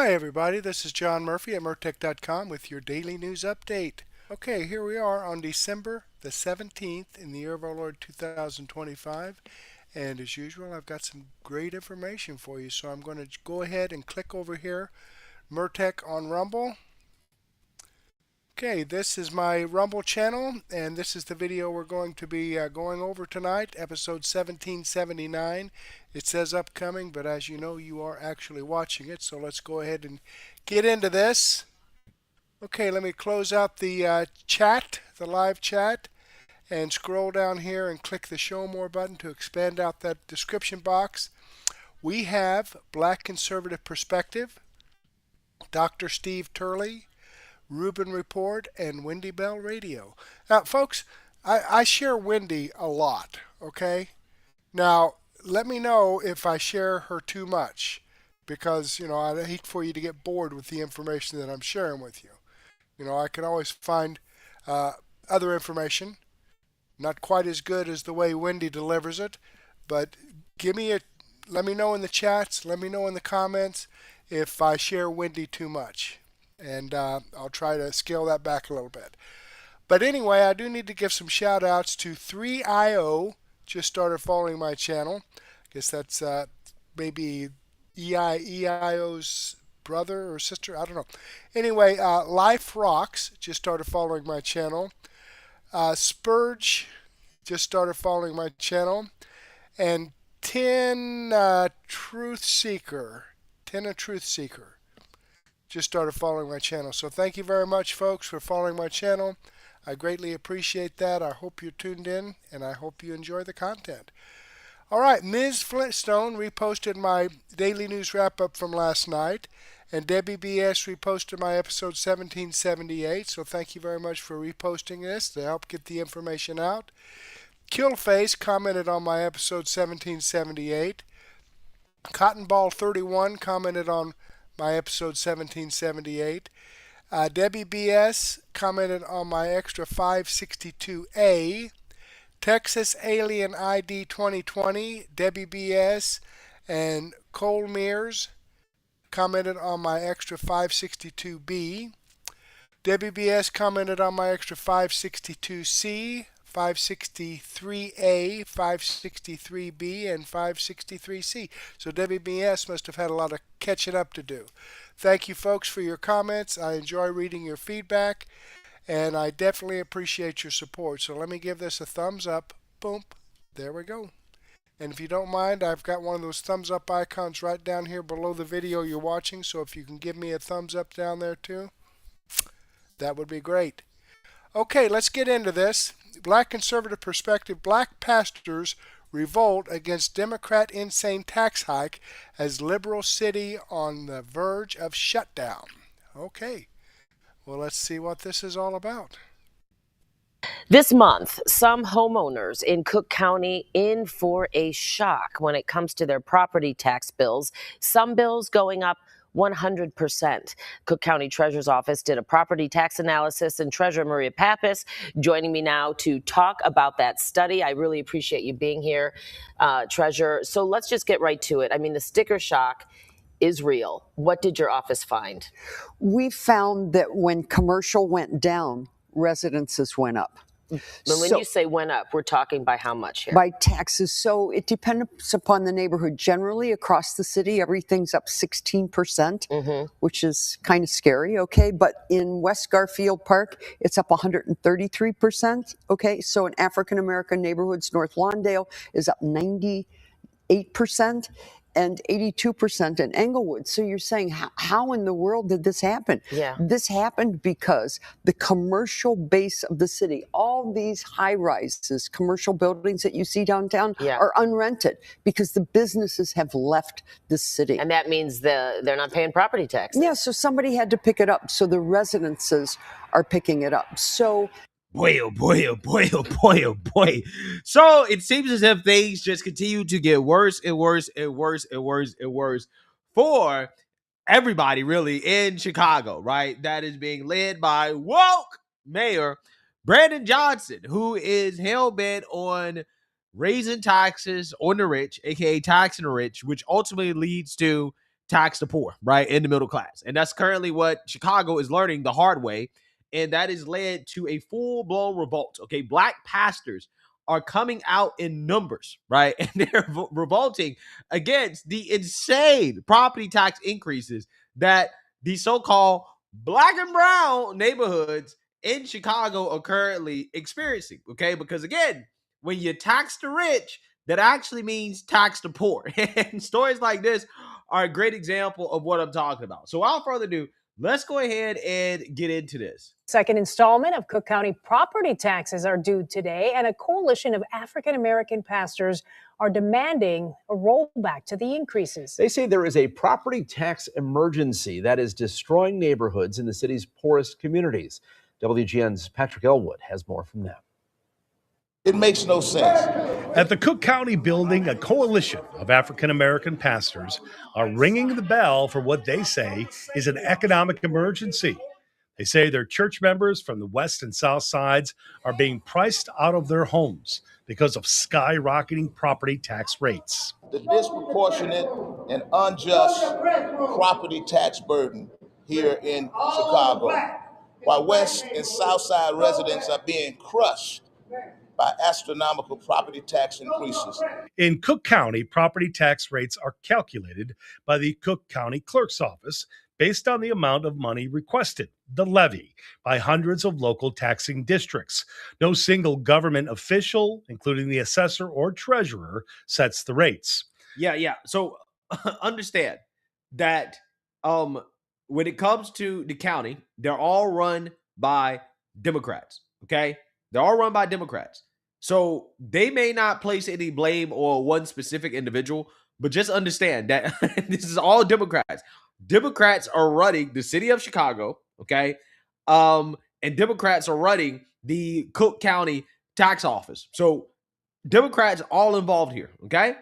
Hi, everybody. This is John Murphy at Murtech.com with your daily news update. Okay, here we are on December the 17th in the year of our Lord 2025. And as usual, I've got some great information for you. So I'm going to go ahead and click over here, Murtech on Rumble. Okay, this is my Rumble channel, and this is the video we're going to be going over tonight, episode 1779. It says upcoming, but as you know, you are actually watching it, so let's go ahead and get into this. Okay, let me close out the chat, the live chat, and scroll down here and click the Show More button to expand out that description box. We have Black Conservative Perspective, Dr. Steve Turley, Rubin Report, and Wendy Bell Radio. Now, folks, I share Wendy a lot, okay? Now, let me know if I share her too much, because, I hate for you to get bored with the information that I'm sharing with you. I can always find other information, not quite as good as the way Wendy delivers it, but let me know in the chats, let me know in the comments if I share Wendy too much. And I'll try to scale that back a little bit. But anyway, I do need to give some shout outs to 3IO, just started following my channel. I guess that's maybe EIO's brother or sister, I don't know. Anyway, Life Rocks just started following my channel. Spurge just started following my channel. And Ten Truth Seeker just started following my channel. So thank you very much, folks, for following my channel. I greatly appreciate that. I hope you're tuned in, and I hope you enjoy the content. All right, Ms. Flintstone reposted my daily news wrap-up from last night, and Debbie BS reposted my episode 1778, so thank you very much for reposting this to help get the information out. Killface commented on my episode 1778. Cottonball31 commented on my episode 1778. Debbie BS commented on my extra 562A. Texas Alien ID 2020, Debbie BS, and Cole Mears commented on my extra 562B. Debbie BS commented on my extra 562C, 563A, 563B, and 563C. So Debbie BS must have had a lot of catching up to do. Thank you, folks, for your comments. I enjoy reading your feedback, and I definitely appreciate your support. So let me give this a thumbs up. Boom. There we go. And if you don't mind, I've got one of those thumbs up icons right down here below the video you're watching. So if you can give me a thumbs up down there too, that would be great. Okay, let's get into this. Black Conservative Perspective, Black Pastors Revolt Against Democrat Insane Tax Hike as Liberal City on the Verge of Shutdown. Okay, well, let's see what this is all about. This month, some homeowners in Cook County in for a shock when it comes to their property tax bills. Some bills going up 100%. Cook County Treasurer's Office did a property tax analysis, and Treasurer Maria Pappas joining me now to talk about that study. I really appreciate you being here, Treasurer. So let's just get right to it. I mean, the sticker shock is real. What did your office find? We found that when commercial went down, residences went up. But when you say went up, we're talking by how much here? By taxes. So it depends upon the neighborhood. Generally, across the city, everything's up 16%, which is kind of scary, okay? But in West Garfield Park, it's up 133%, okay? So in African-American neighborhoods, North Lawndale is up 98%. And 82% in Englewood. So you're saying, how in the world did this happen? Yeah. This happened because the commercial base of the city, all these high rises, commercial buildings that you see downtown are unrented because the businesses have left the city. And that means they're not paying property taxes. Yeah, so somebody had to pick it up. So the residences are picking it up. So boy, oh boy, oh boy, oh boy, oh boy. So it seems as if things just continue to get worse and worse and worse and worse and worse for everybody really in Chicago, right? That is being led by woke Mayor Brandon Johnson, who is hell-bent on raising taxes on the rich, aka taxing the rich, which ultimately leads to tax the poor, right, in the middle class. And that's currently what Chicago is learning the hard way. And that has led to a full-blown revolt. Okay, black pastors are coming out in numbers, right? And they're revolting against the insane property tax increases that the so-called black and brown neighborhoods in Chicago are currently experiencing, okay? Because again, when you tax the rich, that actually means tax the poor. And stories like this are a great example of what I'm talking about. So without further ado, let's go ahead and get into this. Second installment of Cook County property taxes are due today, and a coalition of African-American pastors are demanding a rollback to the increases. They say there is a property tax emergency that is destroying neighborhoods in the city's poorest communities. WGN's Patrick Elwood has more from them. It makes no sense. At the Cook County building, a coalition of African-American pastors are ringing the bell for what they say is an economic emergency. They say their church members from the west and south sides are being priced out of their homes because of skyrocketing property tax rates. The disproportionate and unjust property tax burden here in Chicago, while west and south side residents are being crushed by astronomical property tax increases. In Cook County, property tax rates are calculated by the Cook County Clerk's Office based on the amount of money requested, the levy, by hundreds of local taxing districts. No single government official, including the assessor or treasurer, sets the rates. Yeah. So understand that when it comes to the county, they're all run by Democrats, okay? They're all run by Democrats. So they may not place any blame on one specific individual, but just understand that this is all Democrats. Democrats are running the city of Chicago, okay? And Democrats are running the Cook County tax office. So Democrats all involved here, okay?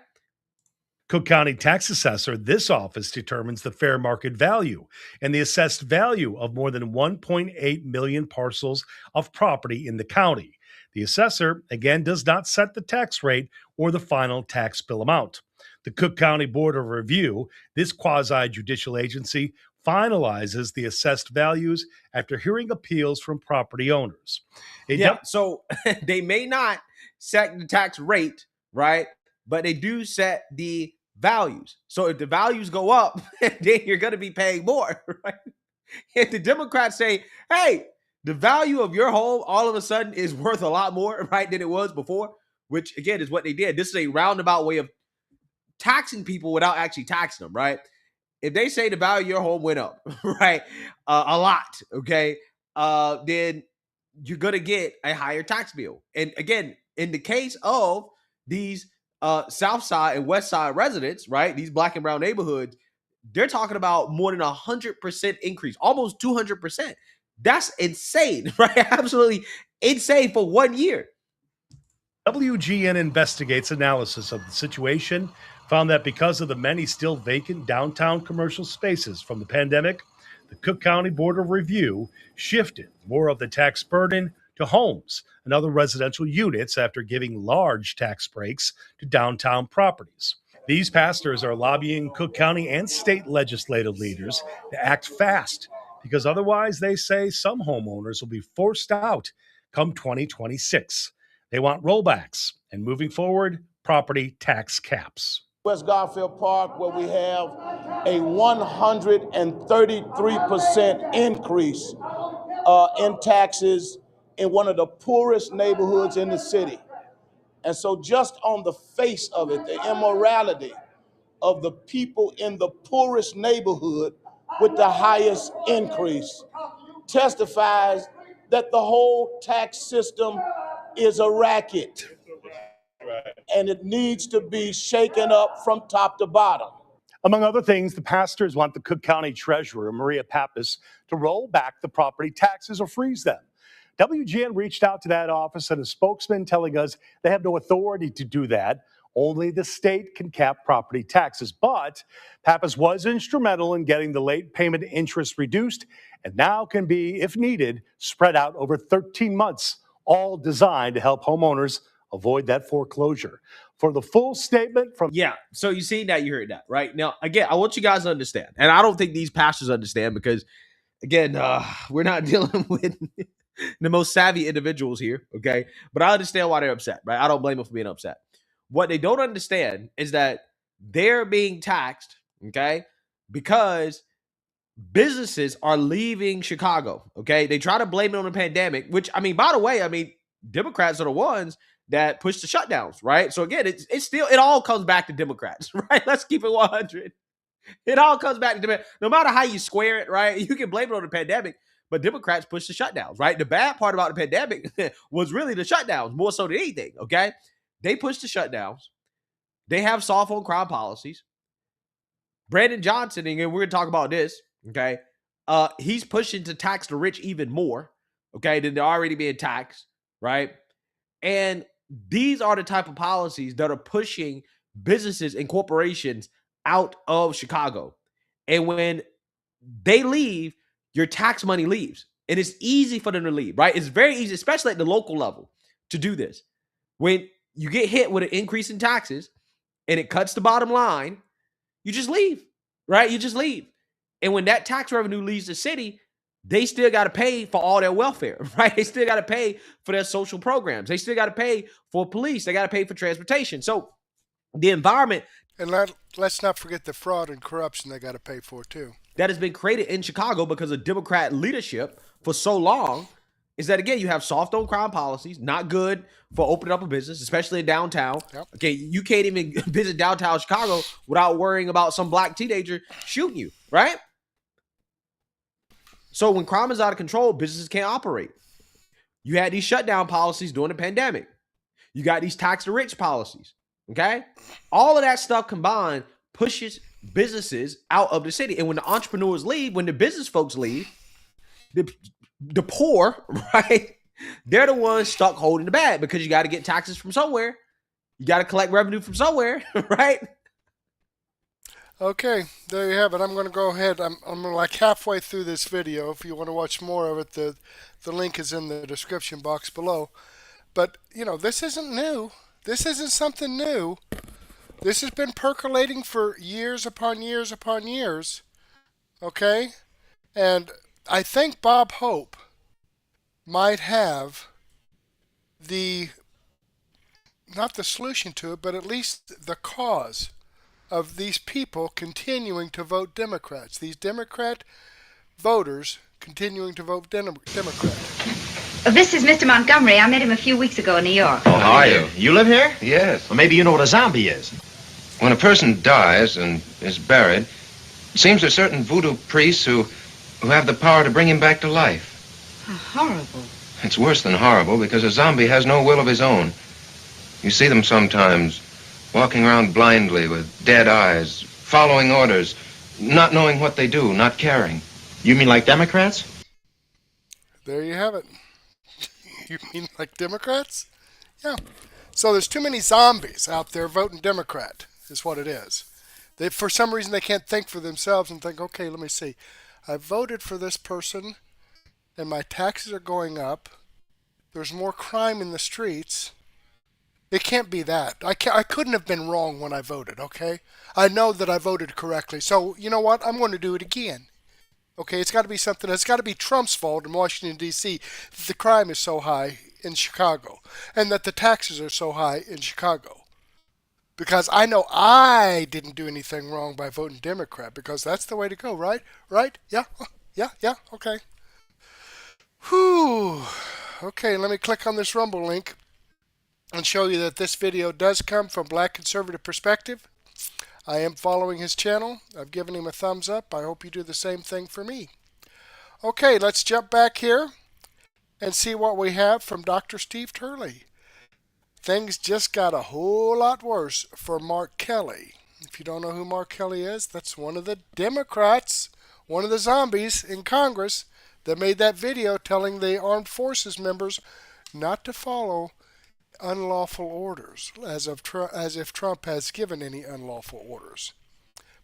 Cook County tax assessor, this office determines the fair market value and the assessed value of more than 1.8 million parcels of property in the county. The assessor, again, does not set the tax rate or the final tax bill amount. The Cook County Board of Review, this quasi-judicial agency, finalizes the assessed values after hearing appeals from property owners. So they may not set the tax rate, right? But they do set the values. So if the values go up, then you're going to be paying more, right? If the Democrats say, hey, the value of your home all of a sudden is worth a lot more, right, than it was before, which again is what they did. This is a roundabout way of taxing people without actually taxing them, right? If they say the value of your home went up, right, a lot, okay, then you're going to get a higher tax bill. And again, in the case of these South Side and West Side residents, right? These black and brown neighborhoods, they're talking about more than 100% increase, almost 200%. That's insane, right? Absolutely insane for 1 year. WGN Investigates analysis of the situation found that because of the many still vacant downtown commercial spaces from the pandemic, the Cook County Board of Review shifted more of the tax burden to homes and other residential units after giving large tax breaks to downtown properties. These pastors are lobbying Cook County and state legislative leaders to act fast because otherwise, they say, some homeowners will be forced out come 2026. They want rollbacks and, moving forward, property tax caps. West Garfield Park, where we have a 133% increase in taxes in one of the poorest neighborhoods in the city. And so just on the face of it, the immorality of the people in the poorest neighborhood with the highest increase testifies that the whole tax system is a racket. And it needs to be shaken up from top to bottom. Among other things, the pastors want the Cook County Treasurer, Maria Pappas, to roll back the property taxes or freeze them. WGN reached out to that office and a spokesman telling us they have no authority to do that. Only the state can cap property taxes. But Pappas was instrumental in getting the late payment interest reduced and now can be, if needed, spread out over 13 months, all designed to help homeowners avoid that foreclosure. For the full statement from Yeah. So you see that, you heard that, right? Now, again, I want you guys to understand, and I don't think these pastors understand because, again, we're not dealing with the most savvy individuals here, okay? But I understand why they're upset, right? I don't blame them for being upset. What they don't understand is that they're being taxed, okay, because businesses are leaving Chicago, okay? They try to blame it on the pandemic, which, I mean, by the way, I mean, Democrats are the ones that push the shutdowns, right? So again, it's still, it all comes back to Democrats, right? Let's keep it 100. It all comes back to Democrats. No matter how you square it, right? You can blame it on the pandemic, but Democrats push the shutdowns, right? The bad part about the pandemic was really the shutdowns, more so than anything, okay? They push the shutdowns. They have soft on crime policies. Brandon Johnson, and we're going to talk about this, okay? He's pushing to tax the rich even more, okay, than they're already being taxed, right? And these are the type of policies that are pushing businesses and corporations out of Chicago. And when they leave, your tax money leaves. And it's easy for them to leave, right? It's very easy, especially at the local level, to do this. When you get hit with an increase in taxes and it cuts the bottom line, you just leave, right? You just leave. And when that tax revenue leaves the city, they still got to pay for all their welfare, right? They still got to pay for their social programs. They still got to pay for police. They got to pay for transportation. So the environment. And let's not forget the fraud and corruption they got to pay for too. That has been created in Chicago because of Democrat leadership for so long is that, again, you have soft on crime policies, not good for opening up a business, especially in downtown. Yep. Okay, you can't even visit downtown Chicago without worrying about some black teenager shooting you, right? So when crime is out of control, businesses can't operate. You had these shutdown policies during the pandemic. You got these tax the rich policies, okay? All of that stuff combined pushes businesses out of the city. And when the entrepreneurs leave, when the business folks leave, the poor, right, they're the ones stuck holding the bag because you got to get taxes from somewhere. You got to collect revenue from somewhere, right? Okay, there you have it. I'm going to go ahead. I'm like halfway through this video. If you want to watch more of it, the link is in the description box below. But, you know, this isn't new. This isn't something new. This has been percolating for years upon years upon years. Okay? And I think Bob Hope might have not the solution to it, but at least the cause of these people continuing to vote Democrats. These Democrat voters continuing to vote Democrat. This is Mr. Montgomery. I met him a few weeks ago in New York. Oh, how are you? You live here? Yes. Well, maybe you know what a zombie is. When a person dies and is buried, it seems there's certain voodoo priests who have the power to bring him back to life. How horrible. It's worse than horrible because a zombie has no will of his own. You see them sometimes walking around blindly with dead eyes, following orders, not knowing what they do, not caring. You mean like Democrats? There you have it. You mean like Democrats? Yeah. So there's too many zombies out there voting Democrat, is what it is. For some reason, they can't think for themselves and think, okay, let me see. I voted for this person, and my taxes are going up. There's more crime in the streets. It can't be that. I couldn't have been wrong when I voted, okay? I know that I voted correctly. So, you know what? I'm going to do it again. Okay, it's got to be something. It's got to be Trump's fault in Washington, D.C. that the crime is so high in Chicago and that the taxes are so high in Chicago. Because I know I didn't do anything wrong by voting Democrat because that's the way to go, right? Right? Yeah? Yeah? Okay. Whew. Okay, let me click on this Rumble link and show you that this video does come from Black Conservative Perspective. I am following his channel. I've given him a thumbs up. I hope you do the same thing for me. Okay, let's jump back here and see what we have from Dr. Steve Turley. Things just got a whole lot worse for Mark Kelly. If you don't know who Mark Kelly is, that's one of the Democrats, one of the zombies in Congress that made that video telling the armed forces members not to follow unlawful orders, as if Trump has given any unlawful orders.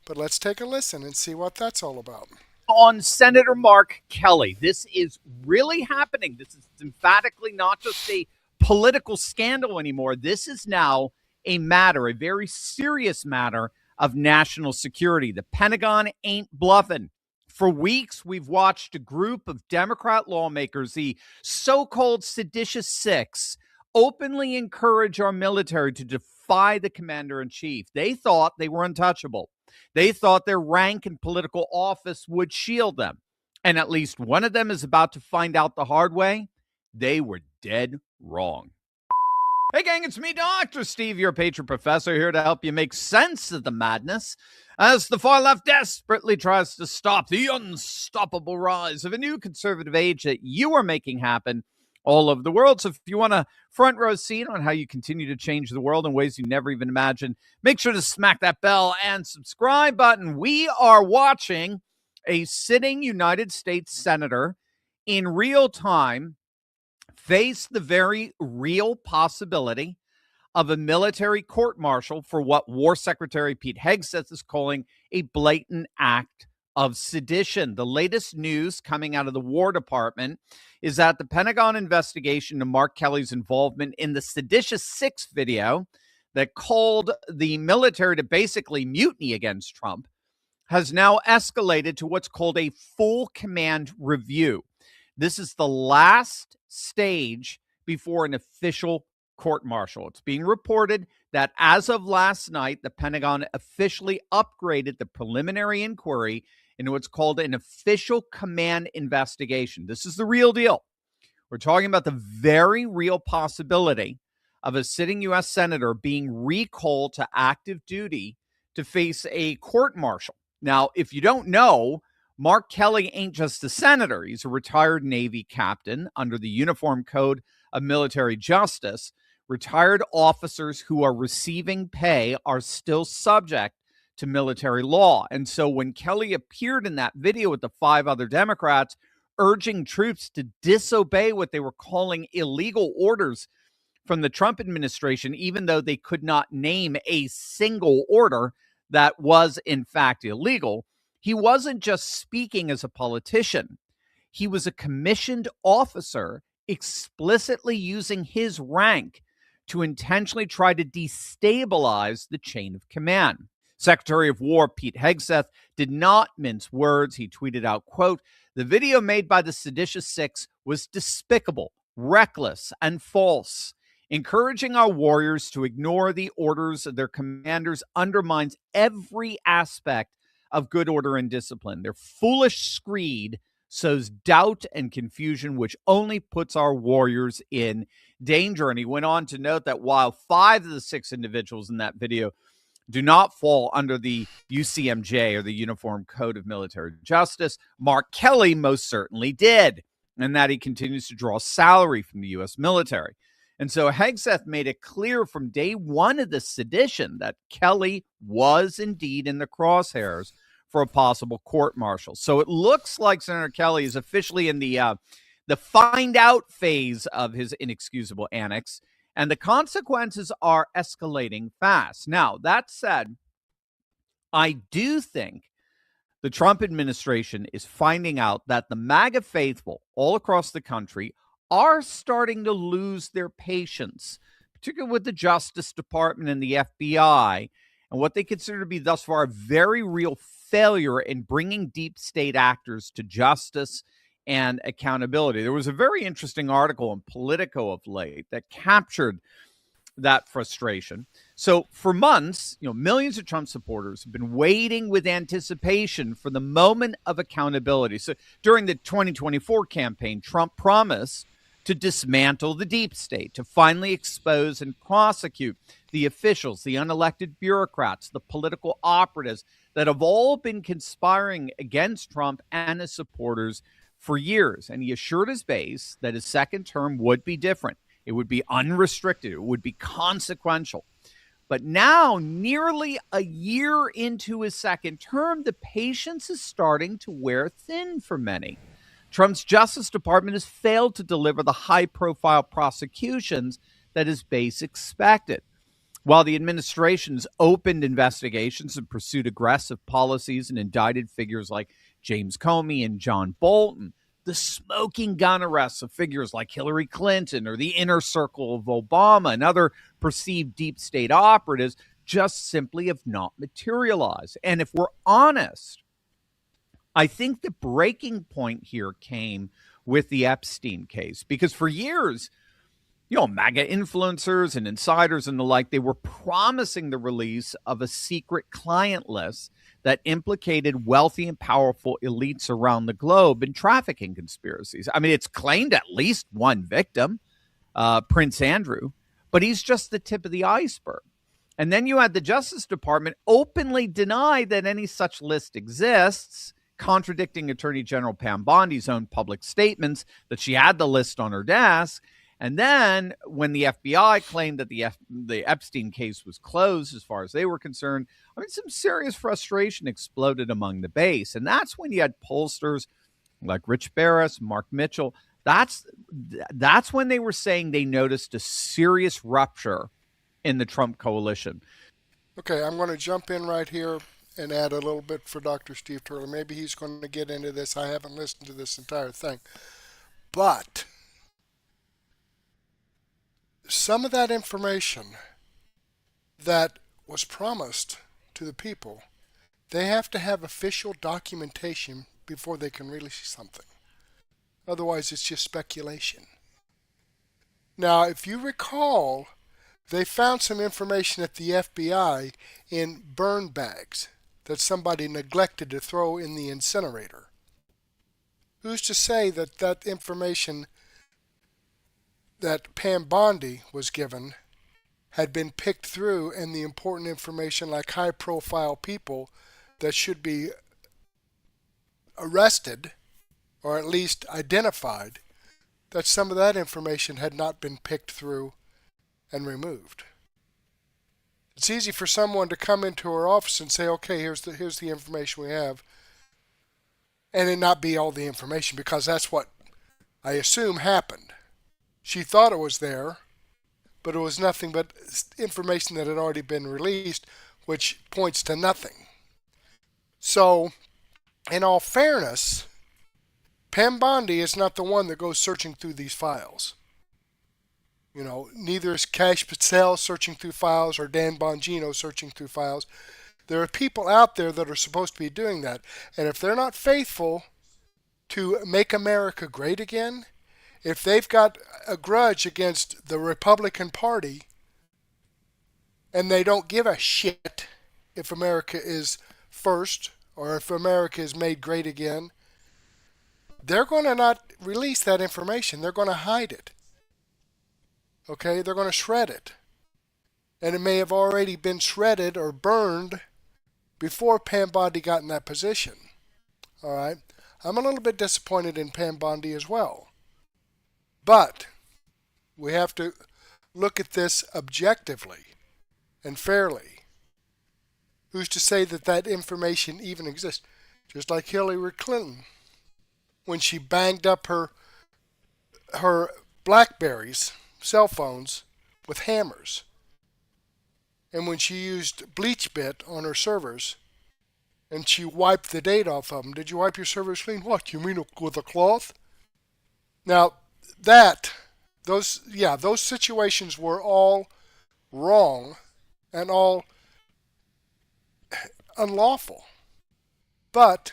But let's take a listen and see what that's all about. On Senator Mark Kelly, this is really happening. This is emphatically not just a political scandal anymore. This is now a matter, a very serious matter of national security. The Pentagon ain't bluffing. For weeks, we've watched a group of Democrat lawmakers, the so-called seditious six, openly encourage our military to defy the commander-in-chief. They thought they were untouchable. They thought their rank and political office would shield them. And at least one of them is about to find out the hard way. They were dead wrong. Hey, gang, it's me, Dr. Steve, your patron professor, here to help you make sense of the madness as the far left desperately tries to stop the unstoppable rise of a new conservative age that you are making happen all over the world. So if you want a front row seat on how you continue to change the world in ways you never even imagined, make sure to smack that bell and subscribe button. We are watching a sitting United States senator in real time face the very real possibility of a military court-martial for what War Secretary Pete Hegseth is calling a blatant act of sedition. The latest news coming out of the War Department is that the Pentagon investigation into Mark Kelly's involvement in the Seditious Six video that called the military to basically mutiny against Trump has now escalated to what's called a full command review. This is the last stage before an official court-martial. It's being reported that as of last night, the Pentagon officially upgraded the preliminary inquiry into what's called an official command investigation. This is the real deal. We're talking about the very real possibility of a sitting U.S. senator being recalled to active duty to face a court-martial. Now, if you don't know, Mark Kelly ain't just a senator. He's a retired Navy captain under the Uniform Code of Military Justice. Retired officers who are receiving pay are still subject to military law. And so when Kelly appeared in that video with the 5 other Democrats urging troops to disobey what they were calling illegal orders from the Trump administration, even though they could not name a single order that was in fact illegal, he wasn't just speaking as a politician. He was a commissioned officer explicitly using his rank to intentionally try to destabilize the chain of command. Secretary of War Pete Hegseth did not mince words. He tweeted out, quote, "The video made by the Seditious Six was despicable, reckless, and false. Encouraging our warriors to ignore the orders of their commanders undermines every aspect of good order and discipline. Their foolish screed sows doubt and confusion, which only puts our warriors in danger." And he went on to note that while 5 of the 6 individuals in that video do not fall under the UCMJ, or the Uniform Code of Military Justice, Mark Kelly most certainly did, and that he continues to draw salary from the U.S. military. And so Hegseth made it clear from day one of the sedition that Kelly was indeed in the crosshairs for a possible court-martial. So it looks like Senator Kelly is officially in the find out phase of his inexcusable annex, and the consequences are escalating fast. Now, that said, I do think the Trump administration is finding out that the MAGA faithful all across the country are starting to lose their patience, particularly with the Justice Department and the FBI, and what they consider to be thus far a very real failure in bringing deep state actors to justice and accountability. There was a very interesting article in Politico of late that captured that frustration. So for months, millions of Trump supporters have been waiting with anticipation for the moment of accountability. So during the 2024 campaign, Trump promised to dismantle the deep state, to finally expose and prosecute the officials, the unelected bureaucrats, the political operatives that have all been conspiring against Trump and his supporters for years. And he assured his base that his second term would be different. It would be unrestricted. It would be consequential. But now, nearly a year into his second term, the patience is starting to wear thin for many. Trump's Justice Department has failed to deliver the high-profile prosecutions that his base expected. While the administration's opened investigations and pursued aggressive policies and indicted figures like James Comey and John Bolton, the smoking gun arrests of figures like Hillary Clinton or the inner circle of Obama and other perceived deep state operatives just simply have not materialized. And if we're honest, I think the breaking point here came with the Epstein case, because for years, MAGA influencers and insiders and the like, they were promising the release of a secret client list that implicated wealthy and powerful elites around the globe in trafficking conspiracies. I mean, it's claimed at least one victim, Prince Andrew, but he's just the tip of the iceberg. And then you had the Justice Department openly deny that any such list exists, contradicting Attorney General Pam Bondi's own public statements that she had the list on her desk. And then when the FBI claimed that the Epstein case was closed as far as they were concerned, I mean, some serious frustration exploded among the base. And that's when you had pollsters like Rich Barris, Mark Mitchell. That's when they were saying they noticed a serious rupture in the Trump coalition. Okay, I'm going to jump in right here and add a little bit for Dr. Steve Turley. Maybe he's going to get into this. I haven't listened to this entire thing. But some of that information that was promised to the people, they have to have official documentation before they can release something. Otherwise, it's just speculation. Now, if you recall, they found some information at the FBI in burn bags that somebody neglected to throw in the incinerator. Who's to say that that information that Pam Bondi was given had been picked through, and the important information like high-profile people that should be arrested or at least identified, that some of that information had not been picked through and removed. It's easy for someone to come into her office and say, okay, here's the information we have, and it not be all the information, because that's what I assume happened. She thought it was there, but it was nothing but information that had already been released, which points to nothing. So, in all fairness, Pam Bondi is not the one that goes searching through these files. Neither is Cash Patel searching through files or Dan Bongino searching through files. There are people out there that are supposed to be doing that. And if they're not faithful to make America great again, if they've got a grudge against the Republican Party and they don't give a shit if America is first or if America is made great again, they're going to not release that information. They're going to hide it. Okay, they're going to shred it. And it may have already been shredded or burned before Pam Bondi got in that position. All right, I'm a little bit disappointed in Pam Bondi as well. But we have to look at this objectively and fairly. Who's to say that that information even exists? Just like Hillary Clinton, when she banged up her Blackberries, cell phones, with hammers, and when she used bleach bit on her servers and she wiped the data off of them. Did you wipe your servers clean? What, you mean with a cloth? Now, those situations were all wrong and all unlawful. But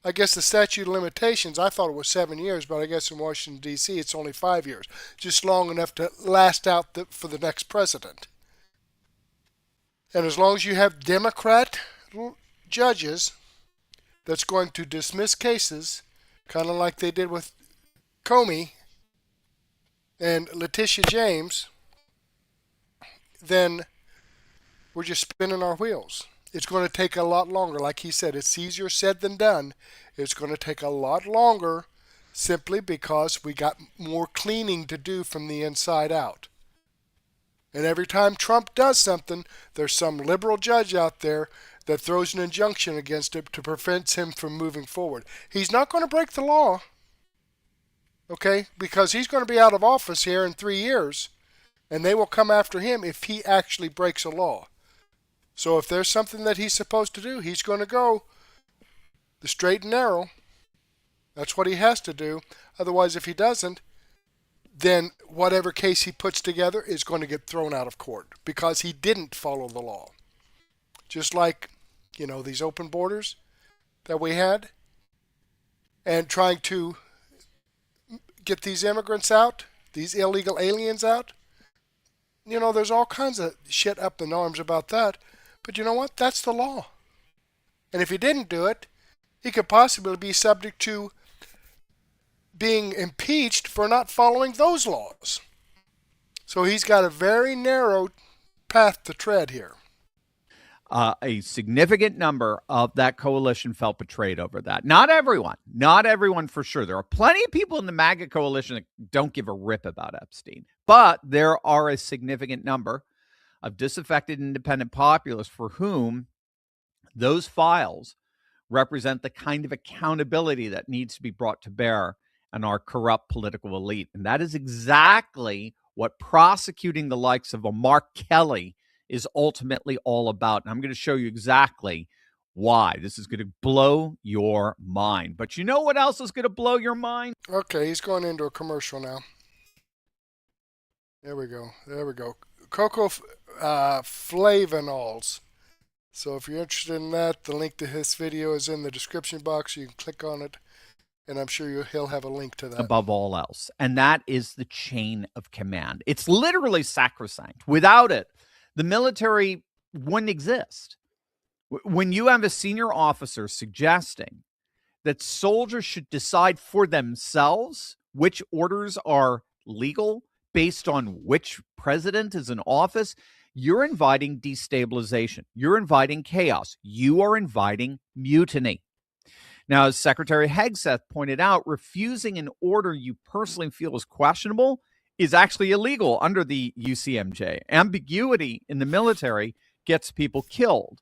I guess the statute of limitations, I thought it was 7 years, but I guess in Washington, D.C., it's only 5 years. Just long enough to last out for the next president. And as long as you have Democrat judges that's going to dismiss cases, kind of like they did with Comey and Letitia James, then we're just spinning our wheels. It's going to take a lot longer. Like he said, it's easier said than done. It's going to take a lot longer simply because we got more cleaning to do from the inside out. And every time Trump does something, there's some liberal judge out there that throws an injunction against it to prevent him from moving forward. He's not going to break the law, okay, because he's going to be out of office here in 3 years, and they will come after him if he actually breaks a law. So if there's something that he's supposed to do, he's going to go the straight and narrow. That's what he has to do. Otherwise, if he doesn't, then whatever case he puts together is going to get thrown out of court because he didn't follow the law. Just like, these open borders that we had and trying to get these immigrants out, these illegal aliens out. There's all kinds of shit up in arms about that. But you know what? That's the law. And if he didn't do it, he could possibly be subject to being impeached for not following those laws. So he's got a very narrow path to tread here. A significant number of that coalition felt betrayed over that. Not everyone for sure. There are plenty of people in the MAGA coalition that don't give a rip about Epstein. But there are a significant number of disaffected independent populists for whom those files represent the kind of accountability that needs to be brought to bear on our corrupt political elite. And that is exactly what prosecuting the likes of a Mark Kelly is ultimately all about. And I'm going to show you exactly why. This is going to blow your mind. But you know what else is going to blow your mind? Okay, he's going into a commercial now. There we go. Cocoa flavanols. So if you're interested in that, the link to his video is in the description box. You can click on it, and I'm sure he'll have a link to that. Above all else. And that is the chain of command. It's literally sacrosanct. Without it, the military wouldn't exist. When you have a senior officer suggesting that soldiers should decide for themselves which orders are legal based on which president is in office, you're inviting destabilization. You're inviting chaos. You are inviting mutiny. Now, as Secretary Hegseth pointed out, refusing an order you personally feel is questionable is actually illegal under the UCMJ. Ambiguity in the military gets people killed.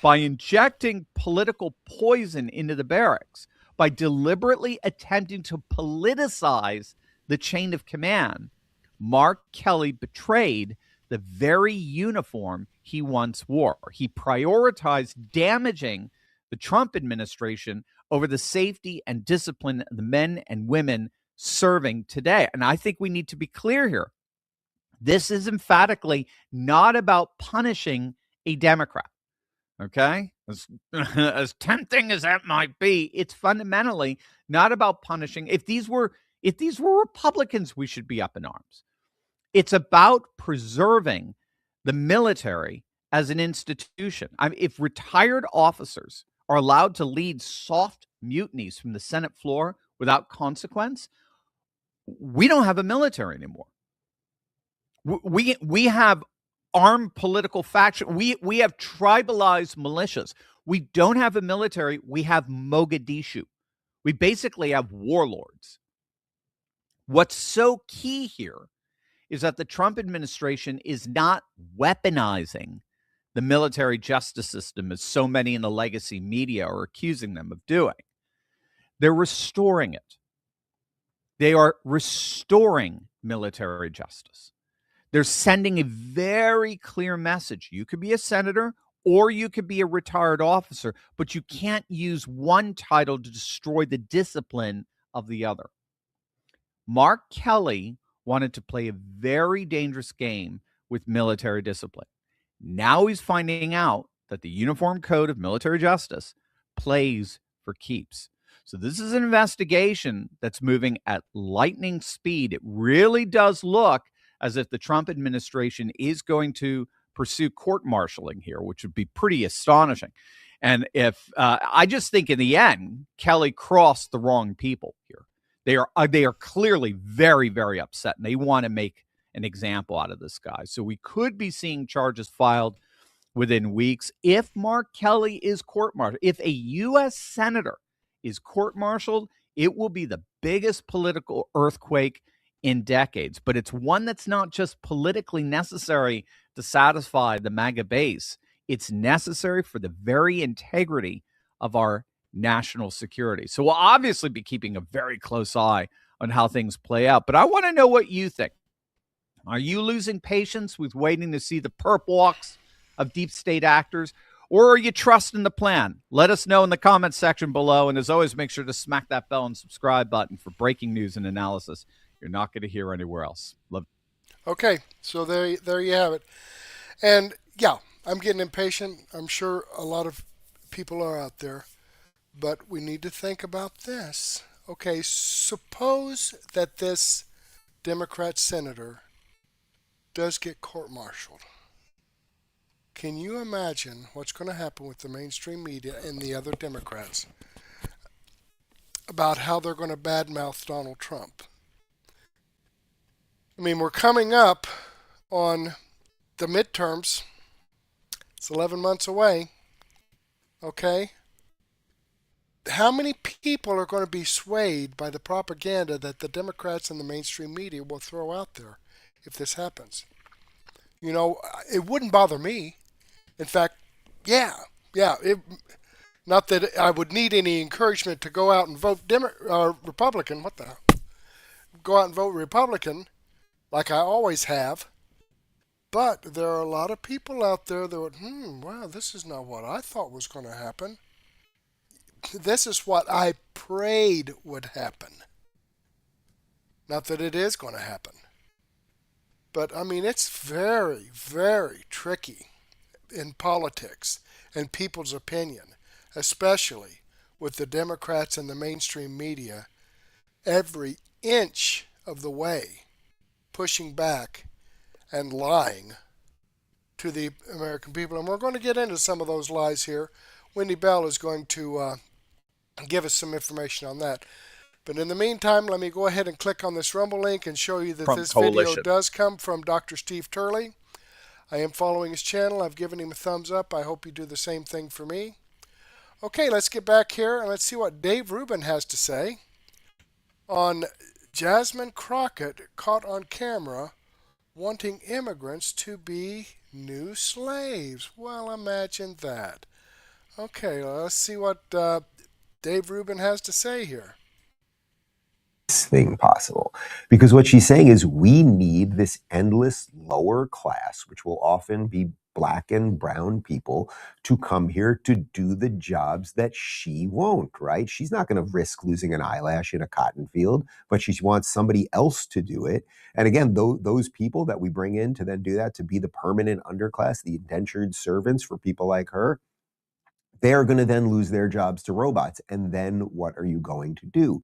By injecting political poison into the barracks, by deliberately attempting to politicize the chain of command, Mark Kelly betrayed the very uniform he once wore. He prioritized damaging the Trump administration over the safety and discipline of the men and women serving today. And I think we need to be clear here. This is emphatically not about punishing a Democrat. Okay? As tempting as that might be, it's fundamentally not about punishing. If these were Republicans, we should be up in arms. It's about preserving the military as an institution. If retired officers are allowed to lead soft mutinies from the Senate floor without consequence, we don't have a military anymore. We have armed political faction. We have tribalized militias. We don't have a military. We have Mogadishu. We basically have warlords. What's so key here is that the Trump administration is not weaponizing the military justice system as so many in the legacy media are accusing them of doing. They're restoring it. They are restoring military justice. They're sending a very clear message. You could be a senator or you could be a retired officer, but you can't use one title to destroy the discipline of the other. Mark Kelly wanted to play a very dangerous game with military discipline. Now he's finding out that the Uniform Code of Military Justice plays for keeps. So this is an investigation that's moving at lightning speed. It really does look as if the Trump administration is going to pursue court-martialing here, which would be pretty astonishing. And if I just think in the end, Kelly crossed the wrong people here. They are clearly very, very upset, and they want to make an example out of this guy. So we could be seeing charges filed within weeks if Mark Kelly is court-martialed. If a U.S. senator is court-martialed, it will be the biggest political earthquake in decades. But it's one that's not just politically necessary to satisfy the MAGA base. It's necessary for the very integrity of our national security. So we'll obviously be keeping a very close eye on how things play out. But I want to know what you think. Are you losing patience with waiting to see the perp walks of deep state actors? Or are you trusting the plan? Let us know in the comments section below. And as always, make sure to smack that bell and subscribe button for breaking news and analysis you're not going to hear anywhere else. Love. Okay, so there you have it. And yeah, I'm getting impatient. I'm sure a lot of people are out there, but we need to think about this. Okay, suppose that this Democrat senator does get court-martialed. Can you imagine what's going to happen with the mainstream media and the other Democrats about how they're going to badmouth Donald Trump? I mean, we're coming up on the midterms. It's 11 months away. Okay? How many people are going to be swayed by the propaganda that the Democrats and the mainstream media will throw out there if this happens? You know, it wouldn't bother me. In fact, yeah. Not that I would need any encouragement to go out and vote Republican. What the hell? Go out and vote Republican like I always have. But there are a lot of people out there that would, wow, this is not what I thought was going to happen. This is what I prayed would happen. Not that it is going to happen. But, I mean, it's very, very tricky in politics and people's opinion, especially with the Democrats and the mainstream media, every inch of the way pushing back and lying to the American people. And we're going to get into some of those lies here. Wendy Bell is going to give us some information on that. But in the meantime, let me go ahead and click on this Rumble link and show you that this video does come from Dr. Steve Turley. I am following his channel. I've given him a thumbs up. I hope you do the same thing for me. Okay, let's get back here and let's see what Dave Rubin has to say on Jasmine Crockett caught on camera wanting immigrants to be new slaves. Well, imagine that. Okay, let's see what Dave Rubin has to say here. Thing possible, because what she's saying is we need this endless lower class, which will often be black and brown people, to come here to do the jobs that she won't, right? She's not going to risk losing an eyelash in a cotton field, but she wants somebody else to do it. And again, those people that we bring in to then do that, to be the permanent underclass, the indentured servants for people like her, they're going to then lose their jobs to robots. And then what are you going to do?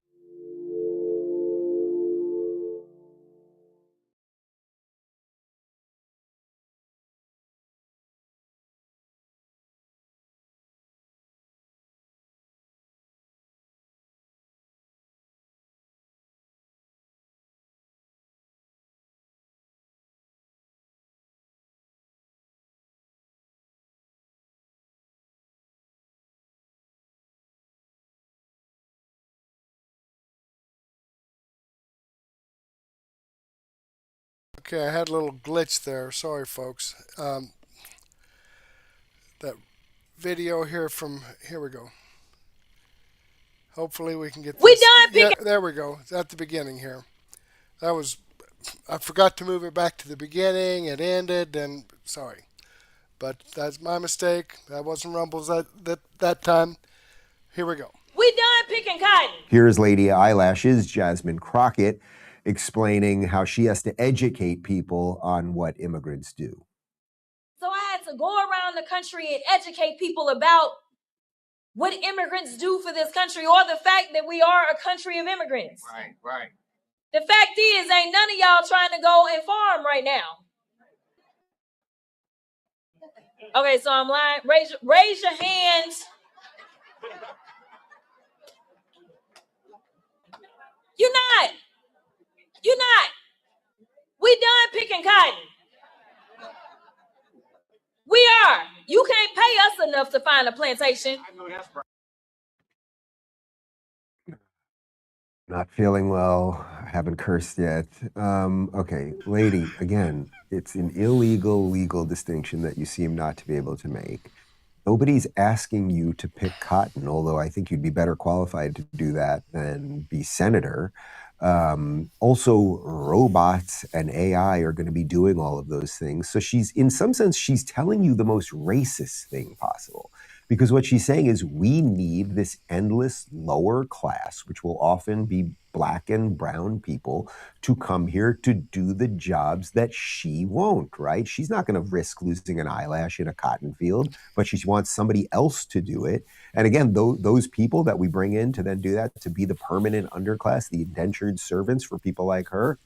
Okay, I had a little glitch there. Sorry, folks. That video here here we go. Hopefully we can get this. We done picking. Yeah, there we go. It's at the beginning here. I forgot to move it back to the beginning. It ended, and sorry. But that's my mistake. That wasn't Rumble's that time. Here we go. We done picking cotton. Here's Lady Eyelash's Jasmine Crockett explaining how she has to educate people on what immigrants do. So I had to go around the country and educate people about what immigrants do for this country, or the fact that we are a country of immigrants. Right. The fact is, ain't none of y'all trying to go and farm right now. Okay, so I'm lying. Raise your hands. You're not. We done picking cotton. We are. You can't pay us enough to find a plantation. Not feeling well. I haven't cursed yet. Okay, lady, again, it's an illegal legal distinction that you seem not to be able to make. Nobody's asking you to pick cotton, although I think you'd be better qualified to do that than be senator. Also, robots and AI are going to be doing all of those things. So in some sense, she's telling you the most racist thing possible. Because what she's saying is we need this endless lower class, which will often be black and brown people, to come here to do the jobs that she won't, right? She's not going to risk losing an eyelash in a cotton field, but she wants somebody else to do it. And again, those people that we bring in to then do that, to be the permanent underclass, the indentured servants for people like her,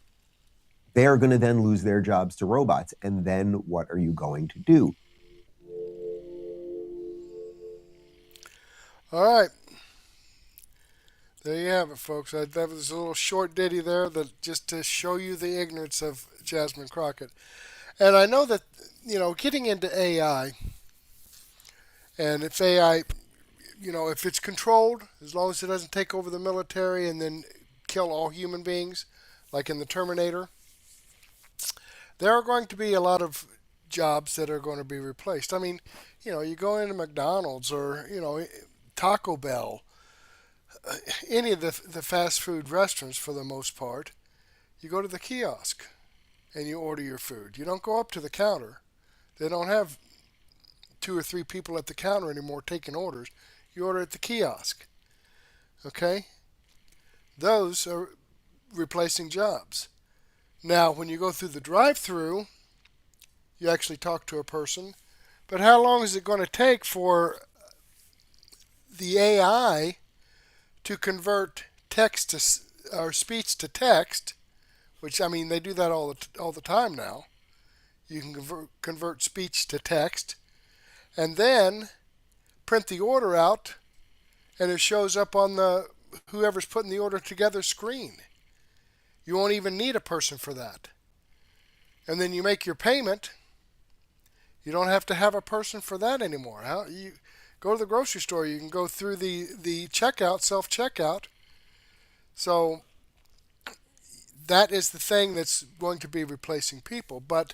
they are going to then lose their jobs to robots. And then what are you going to do? All right. There you have it, folks. That was a little short ditty there, that just to show you the ignorance of Jasmine Crockett. And I know that, getting into AI, and if AI, if it's controlled, as long as it doesn't take over the military and then kill all human beings, like in the Terminator, there are going to be a lot of jobs that are going to be replaced. I mean, you go into McDonald's or, Taco Bell, any of the fast food restaurants for the most part, you go to the kiosk and you order your food. You don't go up to the counter. They don't have 2 or 3 people at the counter anymore taking orders. You order at the kiosk. Okay? Those are replacing jobs. Now, when you go through the drive-through, you actually talk to a person. But how long is it going to take for the AI to convert text to or speech to text? Which, I mean, they do that all the time now. You can convert speech to text, and then print the order out, and it shows up on the whoever's putting the order together screen. You won't even need a person for that. And then you make your payment. You don't have to have a person for that anymore. You go to the grocery store. You can go through the checkout, self-checkout. So that is the thing that's going to be replacing people. But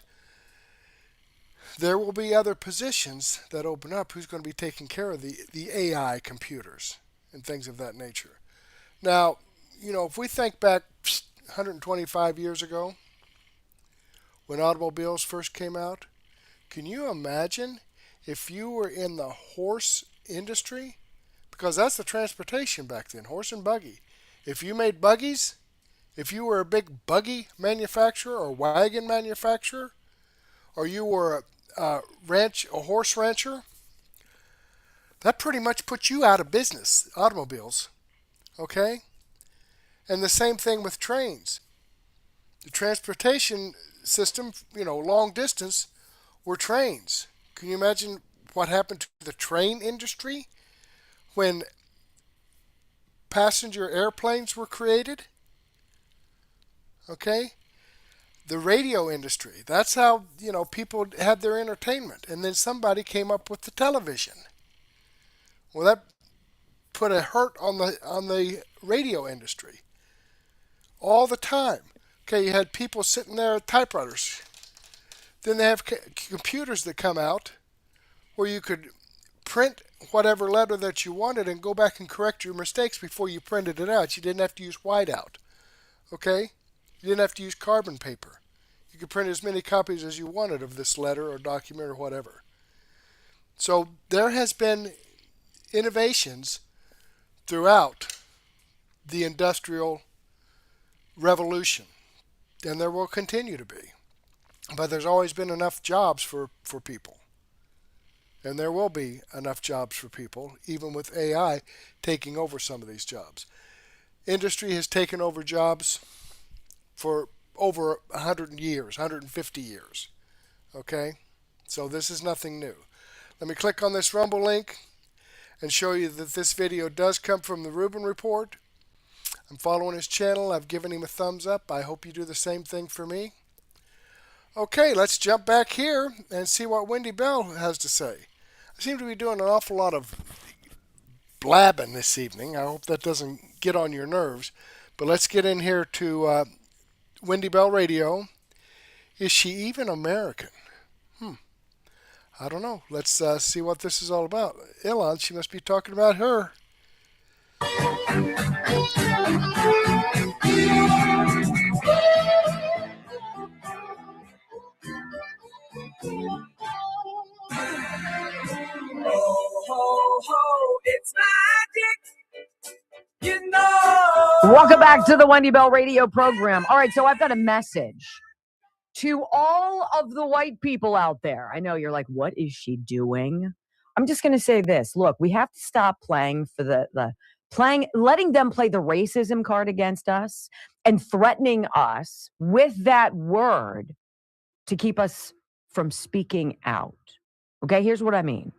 there will be other positions that open up. Who's going to be taking care of the AI computers and things of that nature? Now, if we think back 125 years ago when automobiles first came out, can you imagine if you were in the horse industry? Because that's the transportation back then, horse and buggy. If you made buggies, if you were a big buggy manufacturer or wagon manufacturer, or you were a horse rancher, that pretty much put you out of business, automobiles. Okay? And the same thing with trains. The transportation system, long distance, were trains. Can you imagine what happened to the train industry when passenger airplanes were created? Okay? The radio industry. That's how, people had their entertainment. And then somebody came up with the television. Well, that put a hurt on the radio industry. All the time. Okay, you had people sitting there at typewriters. Then they have computers that come out where you could print whatever letter that you wanted and go back and correct your mistakes before you printed it out. You didn't have to use whiteout. Okay? You didn't have to use carbon paper. You could print as many copies as you wanted of this letter or document or whatever. So there has been innovations throughout the industrial revolution, and there will continue to be. But there's always been enough jobs for people. And there will be enough jobs for people, even with AI taking over some of these jobs. Industry has taken over jobs for over 100 years, 150 years. Okay? So this is nothing new. Let me click on this Rumble link and show you that this video does come from the Rubin Report. I'm following his channel. I've given him a thumbs up. I hope you do the same thing for me. Okay, let's jump back here and see what Wendy Bell has to say. I seem to be doing an awful lot of blabbing this evening. I hope that doesn't get on your nerves. But let's get in here to Wendy Bell Radio. Is she even American? I don't know. Let's see what this is all about. Elon, she must be talking about her. Welcome back to the Wendy Bell radio program. All right, so I've got a message to all of the white people out there. I know you're like, what is she doing? I'm just going to say this. Look, we have to stop playing for letting them play the racism card against us and threatening us with that word to keep us from speaking out. Okay, here's what I mean.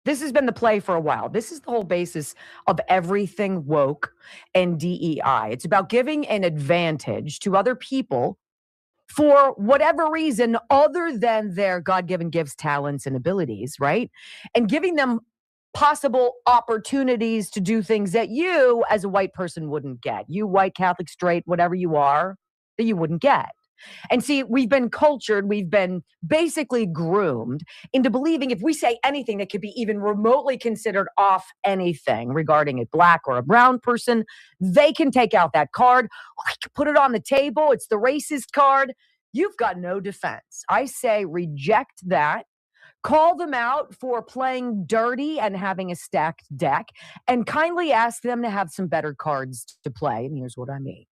This has been the play for a while. This is the whole basis of everything woke and DEI. It's about giving an advantage to other people for whatever reason other than their God-given gifts, talents, and abilities, right? And giving them possible opportunities to do things that you, as a white person, wouldn't get. You, white, Catholic, straight, whatever you are, that you wouldn't get. And see, we've been cultured, we've been basically groomed into believing if we say anything that could be even remotely considered off anything regarding a black or a brown person, they can take out that card, put it on the table. It's the racist card. You've got no defense. I say reject that. Call them out for playing dirty and having a stacked deck, and kindly ask them to have some better cards to play. And here's what I mean.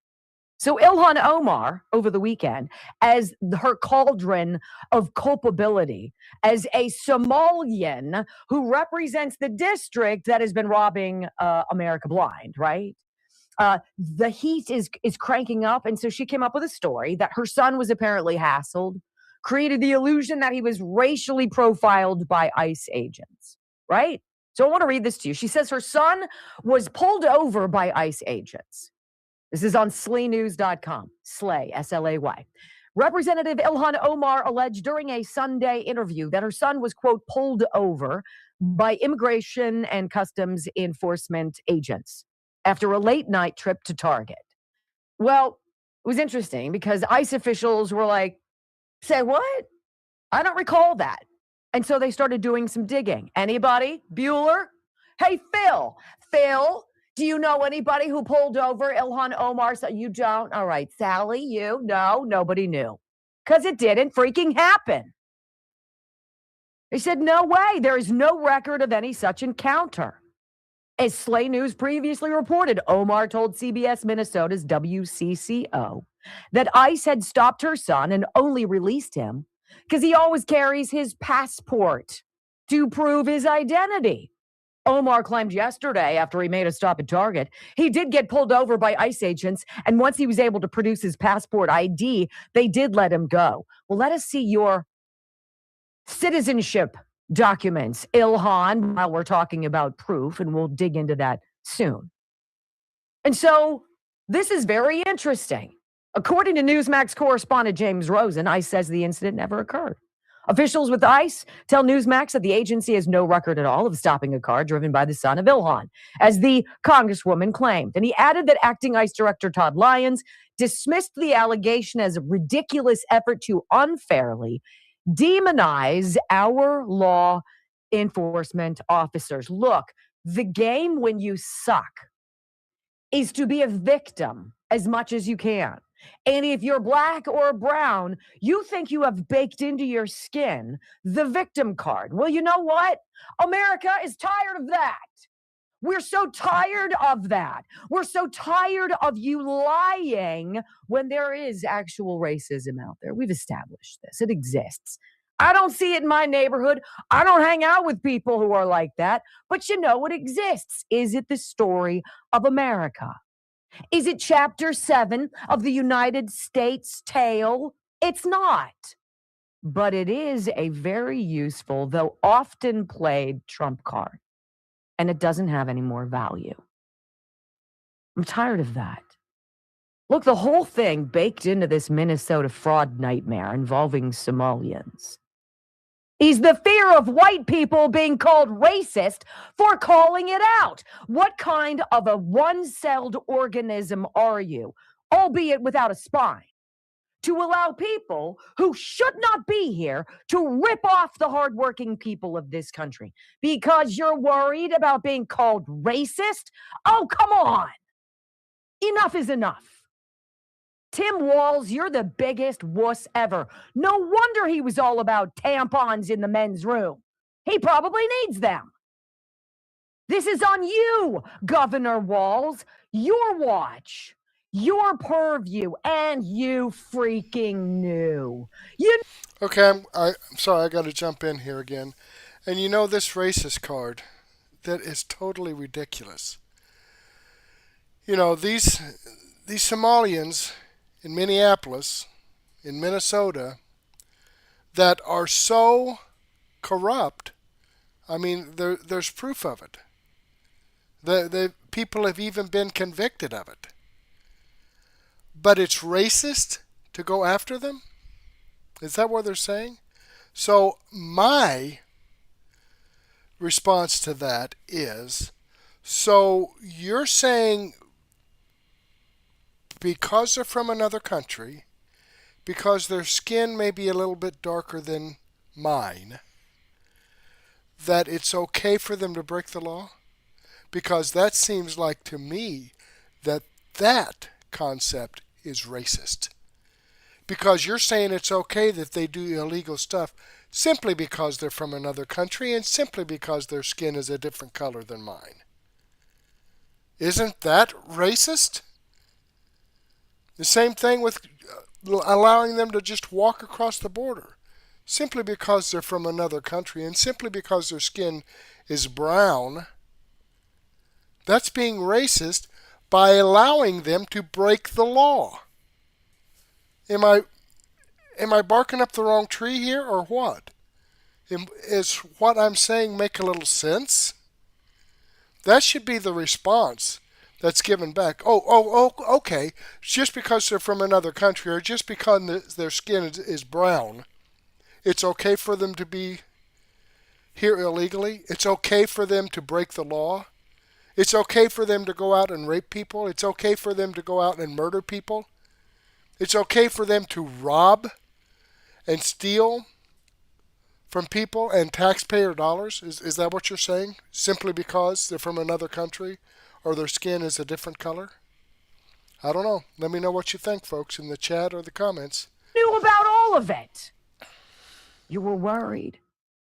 So Ilhan Omar, over the weekend, as her cauldron of culpability, as a Somalian who represents the district that has been robbing America blind, right? The heat is cranking up, and so she came up with a story that her son was apparently hassled, created the illusion that he was racially profiled by ICE agents, right? So I want to read this to you. She says her son was pulled over by ICE agents. This is on slaynews.com. Slay, S-L-A-Y. Representative Ilhan Omar alleged during a Sunday interview that her son was, quote, pulled over by Immigration and Customs Enforcement agents after a late-night trip to Target. Well, it was interesting because ICE officials were like, say what? I don't recall that. And so they started doing some digging. Anybody? Bueller? Hey, Phil. Phil? Do you know anybody who pulled over Ilhan Omar? So you don't? All right. Sally, you? No, nobody knew. Because it didn't freaking happen. They said, no way. There is no record of any such encounter. As Slay News previously reported, Omar told CBS Minnesota's WCCO that ICE had stopped her son and only released him because he always carries his passport to prove his identity. Omar claimed yesterday, after he made a stop at Target, he did get pulled over by ICE agents, and once he was able to produce his passport ID, they did let him go. Well, let us see your citizenship documents, Ilhan, while we're talking about proof, and we'll dig into that soon. And so this is very interesting. According to Newsmax correspondent James Rosen, ICE says the incident never occurred. Officials with ICE tell Newsmax that the agency has no record at all of stopping a car driven by the son of Ilhan, as the Congresswoman claimed. And he added that acting ICE Director Todd Lyons dismissed the allegation as a ridiculous effort to unfairly demonize our law enforcement officers. Look, the game when you suck is to be a victim as much as you can. And if you're black or brown, you think you have baked into your skin the victim card. Well, you know what? America is tired of that. We're so tired of that. We're so tired of you lying when there is actual racism out there. We've established this. It exists. I don't see it in my neighborhood. I don't hang out with people who are like that. But you know it exists. Is it the story of America? Is it chapter 7 of the United States tale? It's not. But it is a very useful, though often played, trump card. And it doesn't have any more value. I'm tired of that. Look, the whole thing baked into this Minnesota fraud nightmare involving Somalians is the fear of white people being called racist for calling it out. What kind of a one-celled organism are you, albeit without a spine, to allow people who should not be here to rip off the hardworking people of this country because you're worried about being called racist? Oh, come on. Enough is enough. Tim Walz, you're the biggest wuss ever. No wonder he was all about tampons in the men's room. He probably needs them. This is on you, Governor Walz. Your watch. your purview, and you freaking knew. Okay, I'm sorry, I got to jump in here again. And you know this racist card, that is totally ridiculous. You know, these Somalians in Minneapolis, in Minnesota, that are so corrupt. I mean, there's proof of it. The people have even been convicted of it. But it's racist to go after them? Is that what they're saying? So my response to that is, so you're saying because they're from another country, because their skin may be a little bit darker than mine, that it's okay for them to break the law? Because that seems like to me that concept is racist. Because you're saying it's okay that they do illegal stuff simply because they're from another country and simply because their skin is a different color than mine. Isn't that racist? The same thing with allowing them to just walk across the border simply because they're from another country and simply because their skin is brown. That's being racist by allowing them to break the law. Am I barking up the wrong tree here, or what? Is what I'm saying make a little sense? That should be the response that's given back. Oh, okay. Just because they're from another country or just because their skin is brown, it's okay for them to be here illegally? It's okay for them to break the law? It's okay for them to go out and rape people? It's okay for them to go out and murder people? It's okay for them to rob and steal from people and taxpayer dollars? Is that what you're saying? Simply because they're from another country or their skin is a different color? I don't know. Let me know what you think, folks, in the chat or the comments. Knew about all of it. You were worried.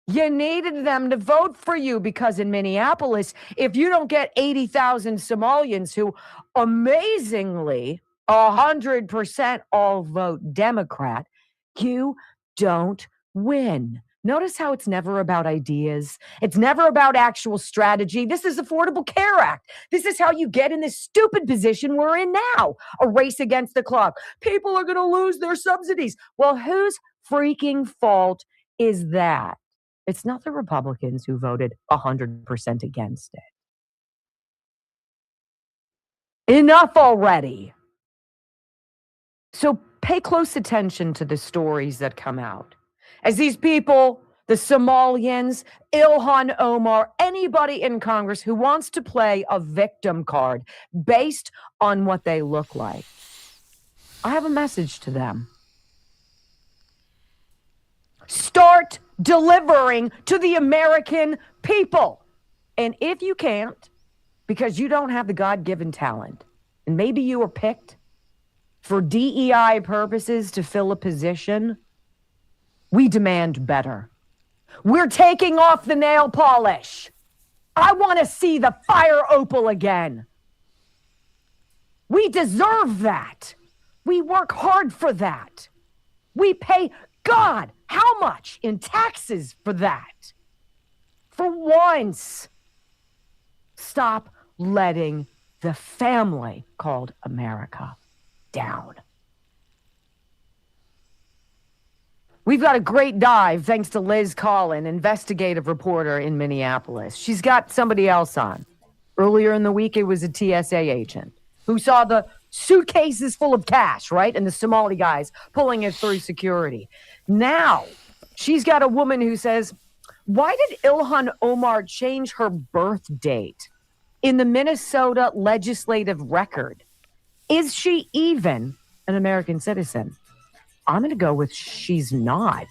You needed them to vote for you because in Minneapolis, if you don't get 80,000 Somalians who amazingly 100% all vote Democrat, you don't win. Notice how it's never about ideas. It's never about actual strategy. This is Affordable Care Act. This is how you get in this stupid position we're in now, a race against the clock. People are going to lose their subsidies. Well, whose freaking fault is that? It's not the Republicans who voted 100% against it. Enough already. So pay close attention to the stories that come out. As these people, the Somalians, Ilhan Omar, anybody in Congress who wants to play a victim card based on what they look like, I have a message to them. Start delivering to the American people. And if you can't, because you don't have the God-given talent, and maybe you were picked for DEI purposes to fill a position, we demand better. We're taking off the nail polish. I want to see the fire opal again. We deserve that. We work hard for that. We pay God how much in taxes for that? For once, stop letting the family called America down. We've got a great dive thanks to Liz Collin, investigative reporter in Minneapolis. She's got somebody else on. Earlier in the week, it was a TSA agent who saw the suitcases full of cash, right? And the Somali guys pulling it through security. Now, she's got a woman who says, why did Ilhan Omar change her birth date in the Minnesota legislative record? Is she even an American citizen? I'm going to go with she's not.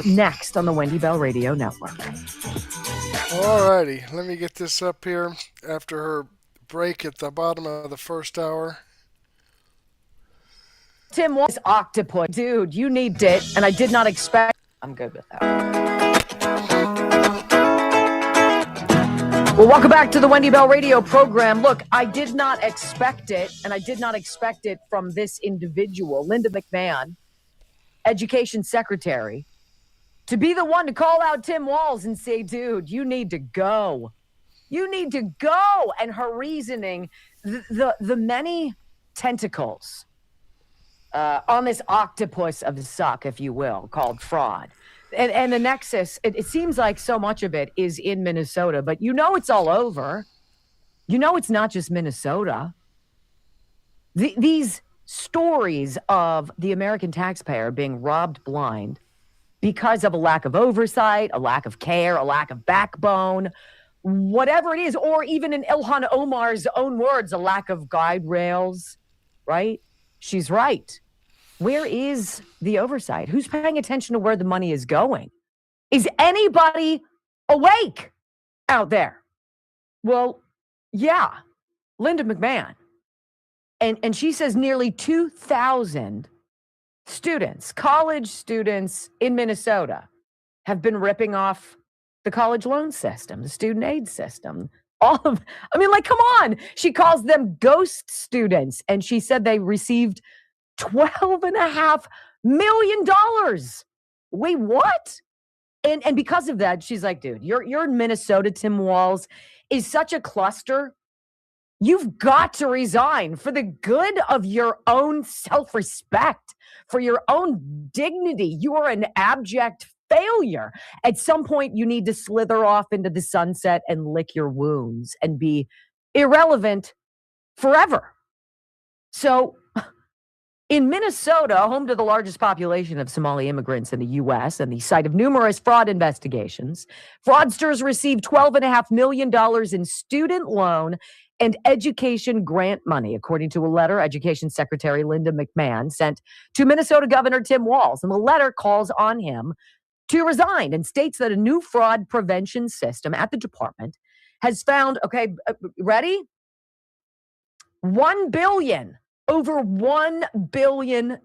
Next on the Wendy Bell Radio Network. All righty, let me get this up here after her break at the bottom of the first hour. Tim was octopus. Dude, you need it, and I did not expect. I'm good with that. Well, welcome back to the Wendy Bell radio program. Look, I did not expect it, and I did not expect it from this individual, Linda McMahon, education secretary, to be the one to call out Tim Walz and say, dude, you need to go. You need to go. And her reasoning, the many tentacles on this octopus of suck, if you will, called fraud. And the nexus, it seems like so much of it is in Minnesota, but you know it's all over. You know it's not just Minnesota. These stories of the American taxpayer being robbed blind because of a lack of oversight, a lack of care, a lack of backbone, whatever it is, or even in Ilhan Omar's own words, a lack of guide rails, right? She's right. Where is the oversight? Who's paying attention to where the money is going? Is anybody awake out there? Well, yeah, Linda McMahon. And she says nearly 2,000 students, college students in Minnesota, have been ripping off the college loan system, the student aid system. Come on. She calls them ghost students. And she said they received $12.5 million. Wait, what? And because of that, she's like, dude, you're in Minnesota, Tim Walz is such a cluster. You've got to resign for the good of your own self-respect, for your own dignity. You are an abject failure. At some point, you need to slither off into the sunset and lick your wounds and be irrelevant forever. So in Minnesota, home to the largest population of Somali immigrants in the U.S. and the site of numerous fraud investigations, fraudsters received $12.5 million in student loan and education grant money, according to a letter Education Secretary Linda McMahon sent to Minnesota Governor Tim Walz. And the letter calls on him to resign and states that a new fraud prevention system at the department has found, ready? Over $1 billion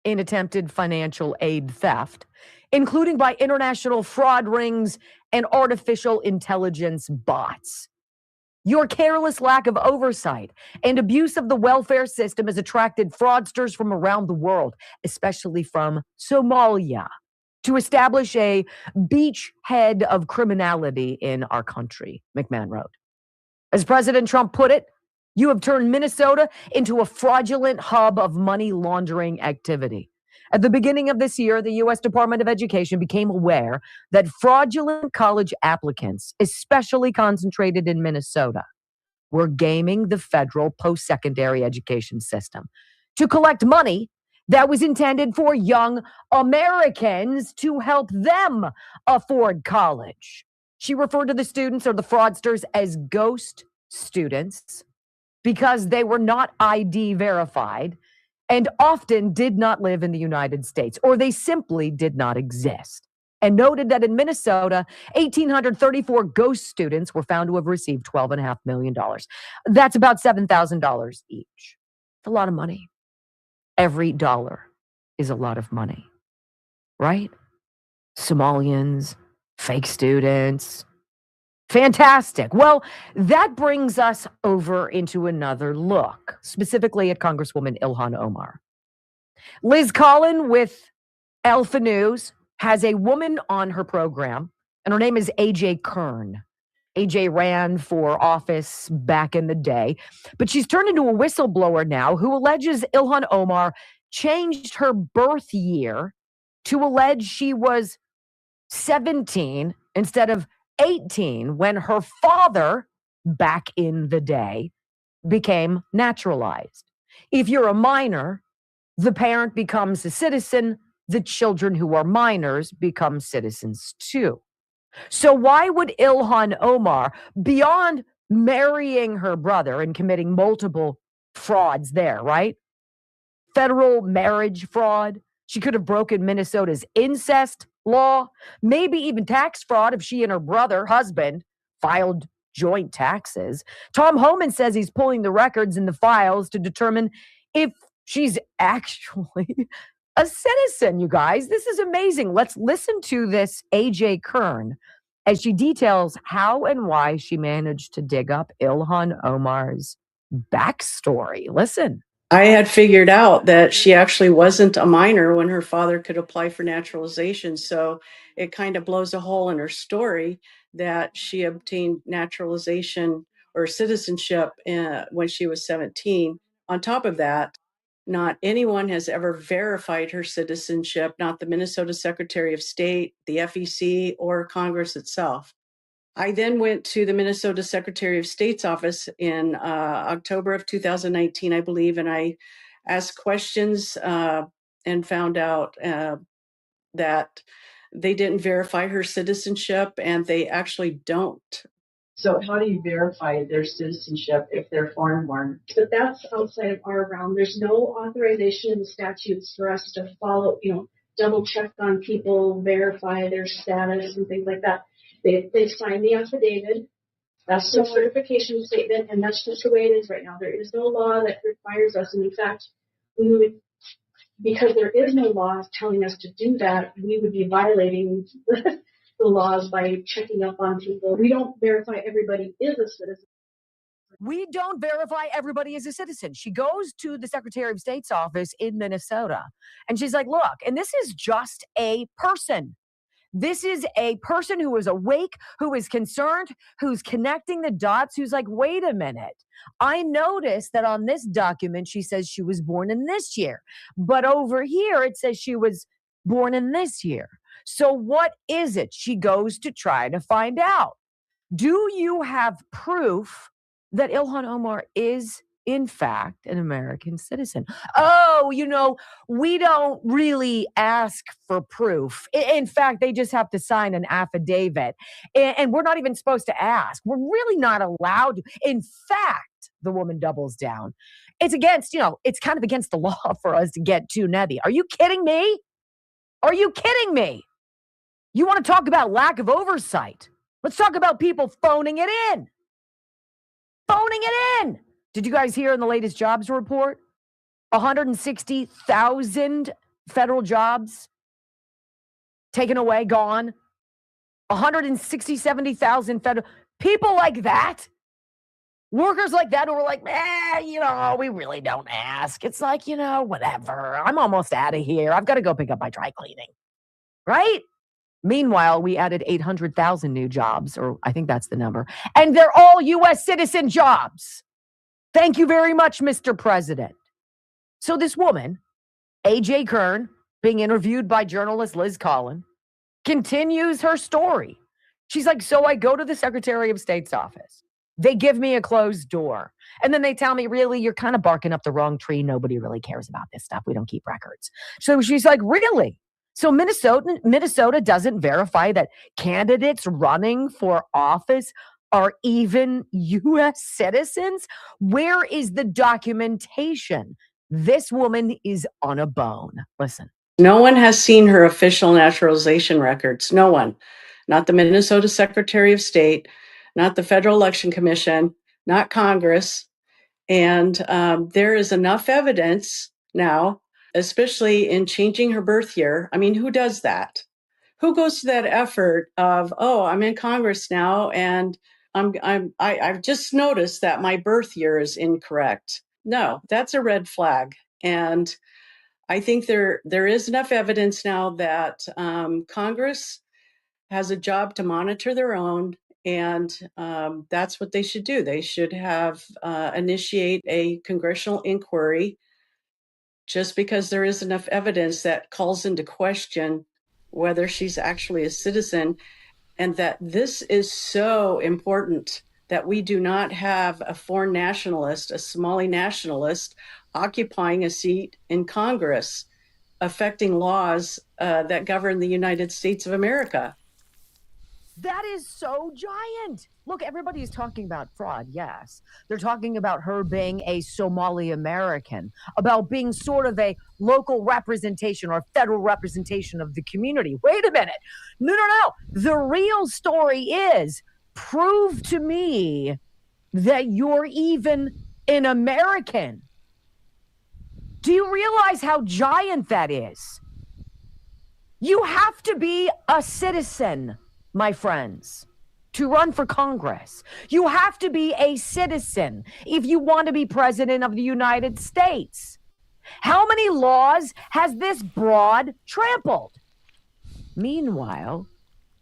in attempted financial aid theft, including by international fraud rings and artificial intelligence bots. Your careless lack of oversight and abuse of the welfare system has attracted fraudsters from around the world, especially from Somalia, to establish a beachhead of criminality in our country, McMahon wrote. As President Trump put it, you have turned Minnesota into a fraudulent hub of money laundering activity. At the beginning of this year, the U.S. Department of Education became aware that fraudulent college applicants, especially concentrated in Minnesota, were gaming the federal post-secondary education system to collect money that was intended for young Americans to help them afford college. She referred to the students or the fraudsters as ghost students because they were not ID verified and often did not live in the United States, or they simply did not exist. And noted that in Minnesota, 1,834 ghost students were found to have received $12.5 million. That's about $7,000 each. It's a lot of money. Every dollar is a lot of money, right? Somalians, fake students. Fantastic. Well, that brings us over into another look, specifically at Congresswoman Ilhan Omar. Liz Collin with Alpha News has a woman on her program, and her name is AJ Kern. AJ ran for office back in the day, but she's turned into a whistleblower now who alleges Ilhan Omar changed her birth year to allege she was 17 instead of 18 when her father, back in the day, became naturalized. If you're a minor, the parent becomes a citizen. The children who are minors become citizens too. So why would Ilhan Omar, beyond marrying her brother and committing multiple frauds there, right? Federal marriage fraud. She could have broken Minnesota's incest law, maybe even tax fraud if she and her brother, husband, filed joint taxes. Tom Homan says he's pulling the records in the files to determine if she's actually a citizen, you guys. This is amazing. Let's listen to this AJ Kern as she details how and why she managed to dig up Ilhan Omar's backstory. Listen. I had figured out that she actually wasn't a minor when her father could apply for naturalization. So it kind of blows a hole in her story that she obtained naturalization or citizenship when she was 17. On top of that, not anyone has ever verified her citizenship, not the Minnesota Secretary of State, the FEC, or Congress itself. I then went to the Minnesota Secretary of State's office in October of 2019, I believe, and I asked questions and found out that they didn't verify her citizenship, and they actually don't. So how do you verify their citizenship if they're foreign-born? But that's outside of our realm. There's no authorization in the statutes for us to follow, double check on people, verify their status and things like that. They sign the affidavit. That's the certification statement, and that's just the way it is right now. There is no law that requires us, and in fact, because there is no law telling us to do that, we would be violating the laws by checking up on people. We don't verify everybody is a citizen. We don't verify everybody is a citizen. She goes to the Secretary of State's office in Minnesota, and she's like, look, and this is just a person. This is a person who is awake, who is concerned, who's connecting the dots, who's like, wait a minute. I noticed that on this document, she says she was born in this year. But over here, it says she was born in this year. So what is it? She goes to try to find out. Do you have proof that Ilhan Omar is, in fact, an American citizen? Oh, we don't really ask for proof. In fact, they just have to sign an affidavit. And we're not even supposed to ask. We're really not allowed to. In fact, the woman doubles down. It's against, it's kind of against the law for us to get too netty. Are you kidding me? Are you kidding me? You want to talk about lack of oversight? Let's talk about people phoning it in. Phoning it in. Did you guys hear in the latest jobs report? 160,000 federal jobs taken away, gone. 70,000 federal people like that. Workers like that who are like, we really don't ask. It's like, whatever. I'm almost out of here. I've got to go pick up my dry cleaning. Right? Meanwhile, we added 800,000 new jobs, or I think that's the number. And they're all U.S. citizen jobs. Thank you very much, Mr. President. So this woman, A.J. Kern, being interviewed by journalist Liz Collin, continues her story. She's like, so I go to the Secretary of State's office. They give me a closed door. And then they tell me, really, you're kind of barking up the wrong tree. Nobody really cares about this stuff. We don't keep records. So she's like, really? So Minnesota doesn't verify that candidates running for office are even U.S. citizens? Where is the documentation? This woman is on a bone. Listen. No one has seen her official naturalization records. No one. Not the Minnesota Secretary of State, not the Federal Election Commission, not Congress. And there is enough evidence now, especially in changing her birth year. I mean, who does that? Who goes to that effort of, I'm in Congress now and I've just noticed that my birth year is incorrect. No, that's a red flag. And I think there is enough evidence now that Congress has a job to monitor their own, and that's what they should do. They should have initiate a congressional inquiry just because there is enough evidence that calls into question whether she's actually a citizen. And that this is so important that we do not have a foreign nationalist, a Somali nationalist, occupying a seat in Congress, affecting laws that govern the United States of America. That is so giant. Look, everybody's talking about fraud, yes. They're talking about her being a Somali American, about being sort of a local representation or federal representation of the community. Wait a minute. No. The real story is, prove to me that you're even an American. Do you realize how giant that is? You have to be a citizen. my friends, to run for Congress. You have to be a citizen if you want to be president of the United States. How many laws has this broad trampled? Meanwhile,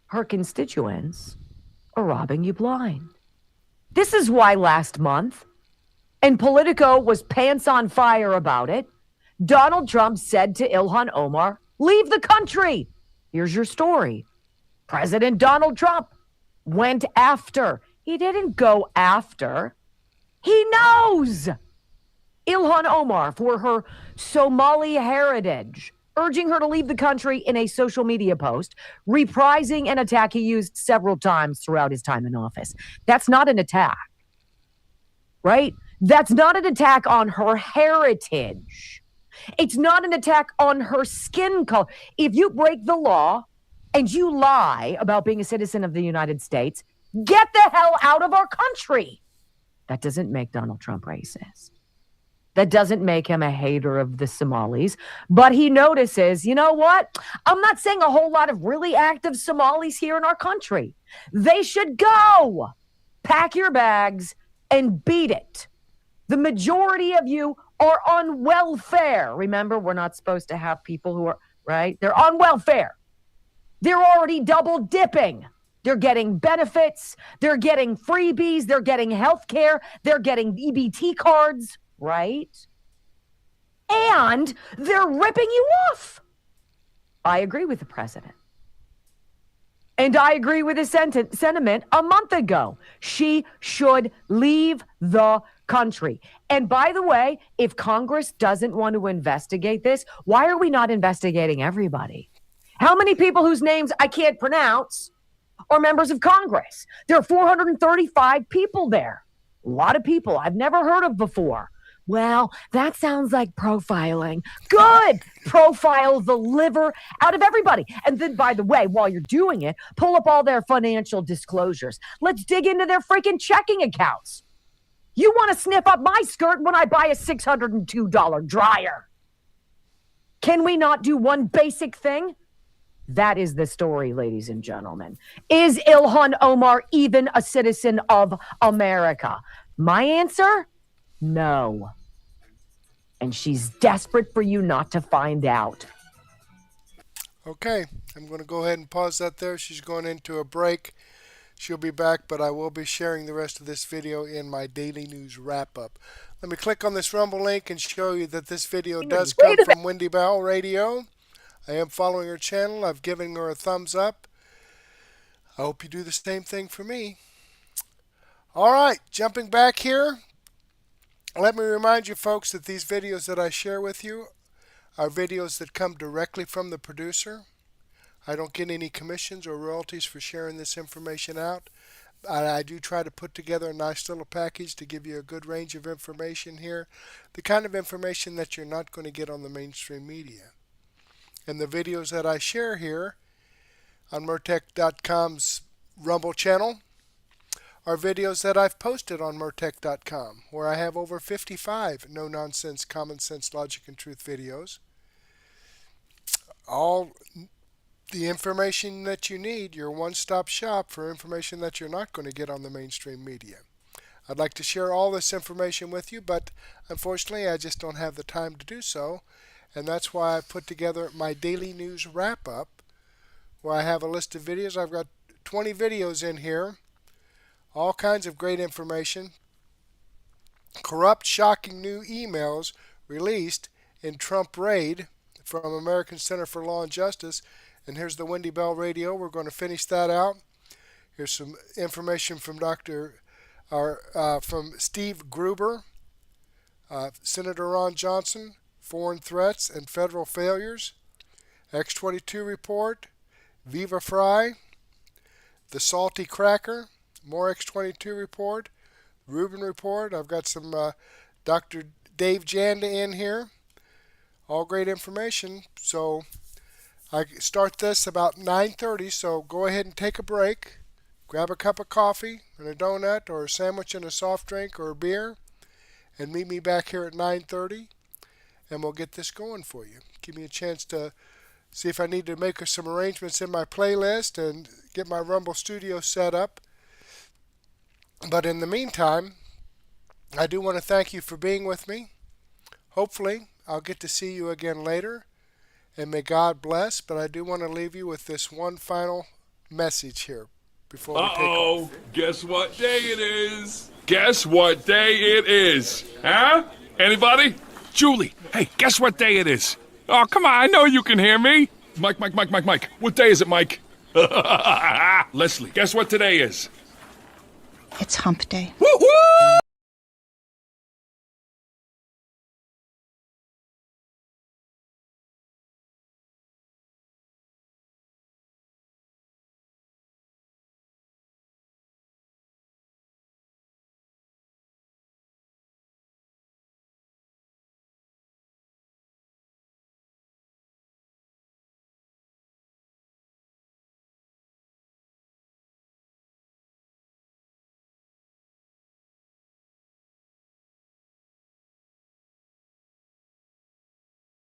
her constituents are robbing you blind. This is why last month, and Politico was pants on fire about it, Donald Trump said to Ilhan Omar, leave the country. Here's your story. President Donald Trump went after. He didn't go after. He knows Ilhan Omar for her Somali heritage, urging her to leave the country in a social media post, reprising an attack he used several times throughout his time in office. That's not an attack, right? That's not an attack on her heritage. It's not an attack on her skin color. If you break the law and you lie about being a citizen of the United States, get the hell out of our country. That doesn't make Donald Trump racist. That doesn't make him a hater of the Somalis. But he notices, you know what? I'm not saying a whole lot of really active Somalis here in our country. They should go. Pack your bags and beat it. The majority of you are on welfare. Remember, we're not supposed to have people who are, right? They're on welfare. They're already double dipping. They're getting benefits. They're getting freebies. They're getting health care. They're getting EBT cards, right? And they're ripping you off. I agree with the president. And I agree with his sentiment a month ago. She should leave the country. And by the way, if Congress doesn't want to investigate this, why are we not investigating everybody? How many people whose names I can't pronounce are members of Congress? There are 435 people there. A lot of people I've never heard of before. Well, that sounds like profiling. Good. Profile the liver out of everybody. And then, by the way, while you're doing it, pull up all their financial disclosures. Let's dig into their freaking checking accounts. You want to sniff up my skirt when I buy a $602 dryer. Can we not do one basic thing? That is the story, ladies and gentlemen. Is Ilhan Omar even a citizen of America? My answer? No. And she's desperate for you not to find out. Okay, I'm going to go ahead and pause that there. She's going into a break. She'll be back, but I will be sharing the rest of this video in my daily news wrap-up. Let me click on this Rumble link and show you that this video does come from Wendy Bell Radio. I am following her channel. I've given her a thumbs up. I hope you do the same thing for me. All right, jumping back here. Let me remind you folks that these videos that I share with you are videos that come directly from the producer. I don't get any commissions or royalties for sharing this information out. I do try to put together a nice little package to give you a good range of information here. The kind of information that you're not going to get on the mainstream media. And the videos that I share here on Murtech.com's Rumble channel are videos that I've posted on Murtech.com, where I have over 55 no-nonsense, common sense, logic, and truth videos. All the information that you need, your one-stop shop for information that you're not going to get on the mainstream media. I'd like to share all this information with you, but unfortunately I just don't have the time to do so. And that's why I put together my daily news wrap-up, where I have a list of videos. I've got 20 videos in here. All kinds of great information. Corrupt, shocking new emails released in Trump raid from American Center for Law and Justice. And here's the Wendy Bell Radio. We're going to finish that out. Here's some information from from Steve Gruber, Senator Ron Johnson, foreign threats and federal failures, X-22 report, Viva Fry, the Salty Cracker, more X-22 report, Rubin report. I've got some Dr. Dave Janda in here. All great information. So I start this about 9:30, so go ahead and take a break. Grab a cup of coffee and a donut or a sandwich and a soft drink or a beer, and meet me back here at 9:30, and we'll get this going for you. Give me a chance to see if I need to make some arrangements in my playlist and get my Rumble studio set up. But in the meantime, I do want to thank you for being with me. Hopefully, I'll get to see you again later. And may God bless. But I do want to leave you with this one final message here before we take off. Guess what day it is? Guess what day it is? Huh? Anybody? Julie, hey, guess what day it is? Oh, come on, I know you can hear me. Mike. What day is it, Mike? Leslie, guess what today is? It's hump day. Woo!